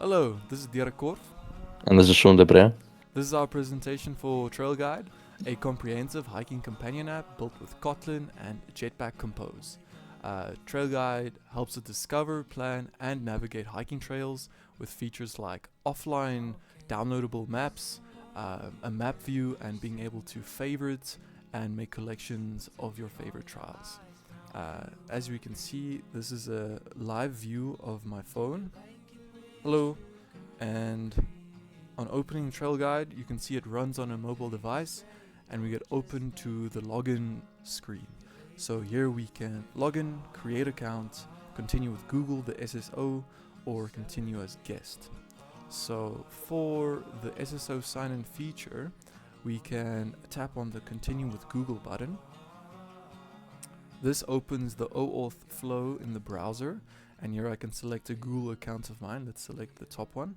Hello, this is Dirk Korf. And this is Sean Debre. This is our presentation for Trail Guide, a comprehensive hiking companion app built with Kotlin and Jetpack Compose. Trail Guide helps us discover, plan, and navigate hiking trails with features like offline downloadable maps, a map view, and being able to favorite and make collections of your favorite trails. As we can see, this is a live view of my phone. Hello, and on opening Trail Guide, you can see it runs on a mobile device, and we get open to the login screen. So here we can log in, create account, continue with Google, the SSO, or continue as guest. So for the SSO sign-in feature, we can tap on the continue with Google button. This opens the OAuth flow in the browser, and here I can select a Google account of mine. Let's select the top one.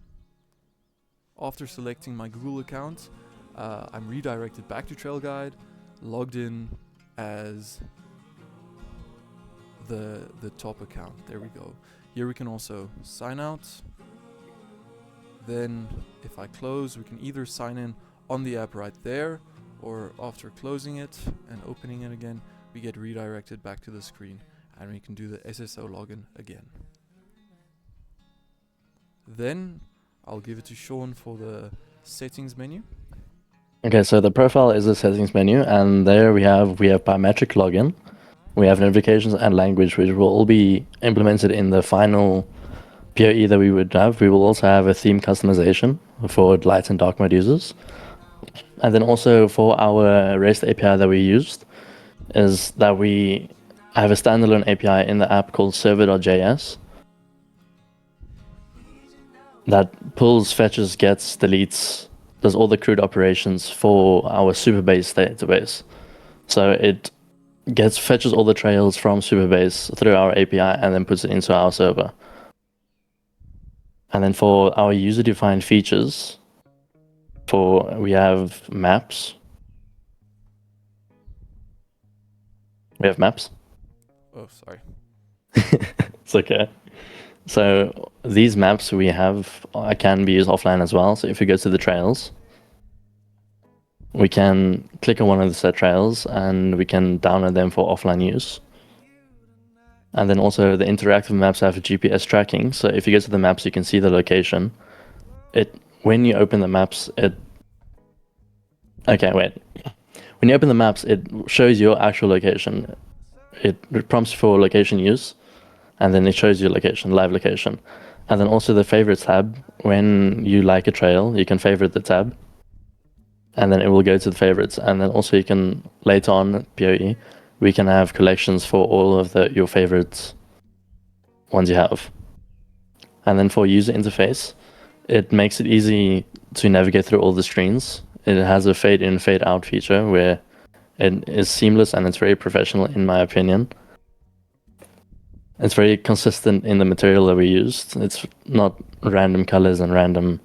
After selecting my Google account, I'm redirected back to Trail Guide, logged in as the top account. There we go. Here we can also sign out. Then if I close, we can either sign in on the app right there, or after closing it and opening it again, we get redirected back to the screen and we can do the SSO login again. Then I'll give it to Sean for the settings menu. Okay, so the profile is the settings menu, and there we have biometric login, we have notifications and language, which will all be implemented in the final POE that we would have. We will also have a theme customization for light and dark mode users. And then also for our REST API that we used, is that we have a standalone API in the app called server.js that pulls, fetches, gets, deletes, does all the CRUD operations for our Superbase database. So it fetches all the trails from Superbase through our API and then puts it into our server. And then for our user-defined features, we have maps. We have maps. Oh, sorry. It's okay. So these maps we have can be used offline as well. So if we go to the trails, we can click on one of the set trails and we can download them for offline use. And then also the interactive maps have GPS tracking. So if you go to the maps, you can see the location. When you open the maps, when you open the maps, it shows your actual location. It prompts for location use, and then it shows your location, live location. And then also the favorites tab. When you like a trail, you can favorite the tab, and then it will go to the favorites. And then also you can, later on POE, we can have collections for all of your favorites ones you have. And then for user interface, it makes it easy to navigate through all the screens. It has a fade in, fade out feature where it is seamless and it's very professional in my opinion. It's very consistent in the material that we used. It's not random colors and random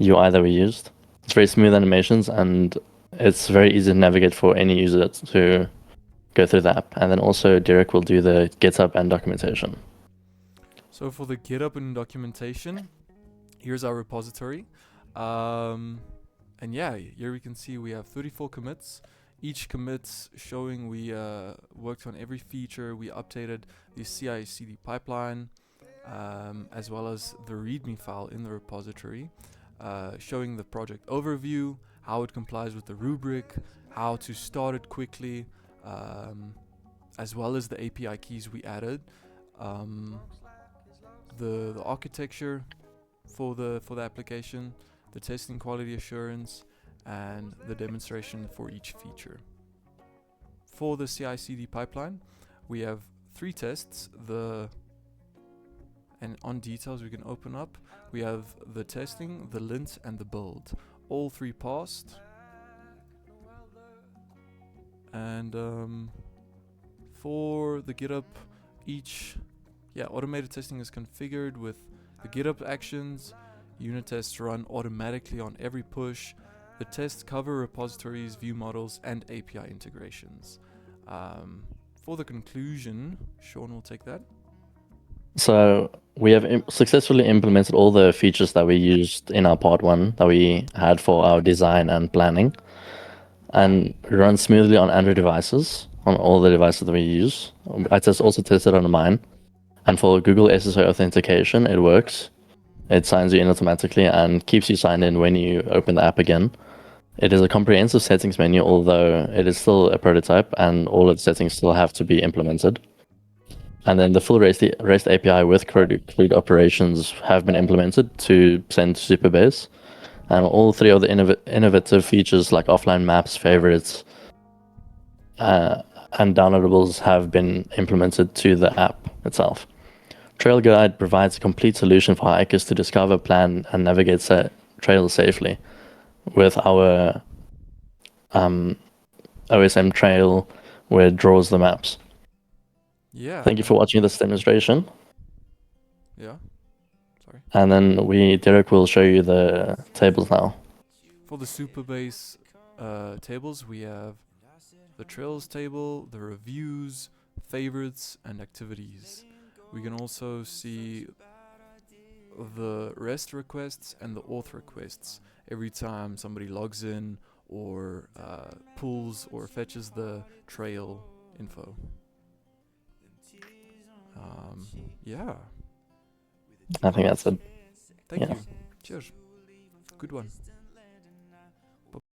UI that we used. It's very smooth animations, and it's very easy to navigate for any user to go through the app. And then also Derek will do the GitHub and documentation. So for the GitHub and documentation, here's our repository. And yeah, here we can see we have 34 commits. Each commit showing we worked on every feature. We updated the CI/CD pipeline, as well as the README file in the repository, showing the project overview, how it complies with the rubric, how to start it quickly, as well as the API keys we added, the architecture for the application, the testing quality assurance, and the demonstration for each feature. For the CI/CD pipeline, we have 3 tests. And on details we can open up. We have the testing, the lint, and the build. All 3 passed. And for the GitHub, automated testing is configured with the GitHub actions. Unit tests run automatically on every push. The tests cover repositories, view models, and API integrations. For the conclusion, Sean will take that. So we have successfully implemented all the features that we used in our part 1 that we had for our design and planning, and it runs smoothly on Android devices, on all the devices that we use. I also tested on mine. And for Google SSO authentication, it works. It signs you in automatically and keeps you signed in when you open the app again. It is a comprehensive settings menu, although it is still a prototype and all of the settings still have to be implemented. And then the full REST API with CRUD operations have been implemented to send to Supabase. And all 3 of the innovative features like offline maps, favorites, and downloadables have been implemented to the app itself. Trail Guide provides a complete solution for hikers to discover, plan, and navigate trails safely with our OSM trail where it draws the maps. Yeah. Thank you for watching this demonstration. Yeah. Sorry. And then Derek will show you the tables now. For the Supabase tables, we have the trails table, the reviews, favorites, and activities. We can also see the REST requests and the auth requests every time somebody logs in or pulls or fetches the trail info. Yeah. I think that's it. Thank Yeah. you. Cheers. Good one.